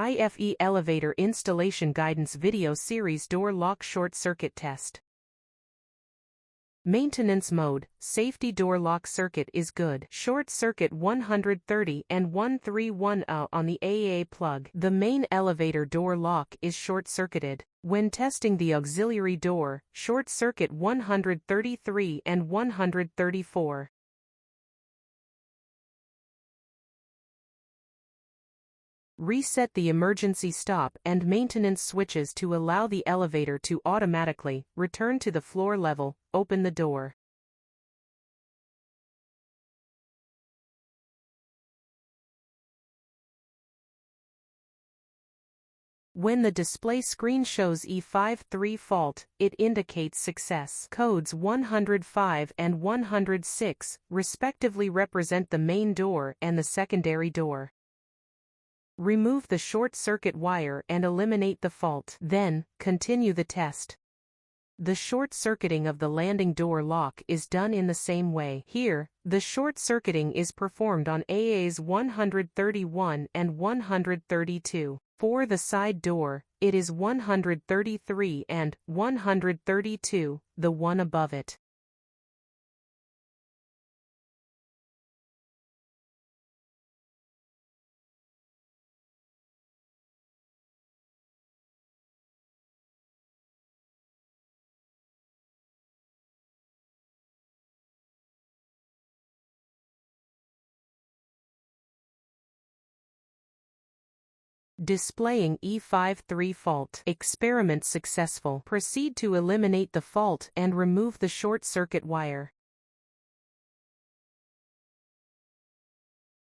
IFE Elevator Installation Guidance Video Series Door Lock Short Circuit Test. Maintenance mode, safety door lock circuit is good. Short circuit 130 and 1310 on the AA plug. The main elevator door lock is short-circuited. When testing the auxiliary door, short circuit 133 and 134. Reset the emergency stop and maintenance switches to allow the elevator to automatically return to the floor level. Open the door. When the display screen shows E53 fault, it indicates success. Codes 105 and 106, respectively, represent the main door and the secondary door. Remove the short circuit wire and eliminate the fault. Then, continue the test. The short circuiting of the landing door lock is done in the same way. Here, the short circuiting is performed on AAs 131 and 132. For the side door, it is 133 and 132, the one above it. Displaying E53 fault. Experiment successful. Proceed to eliminate the fault and remove the short circuit wire.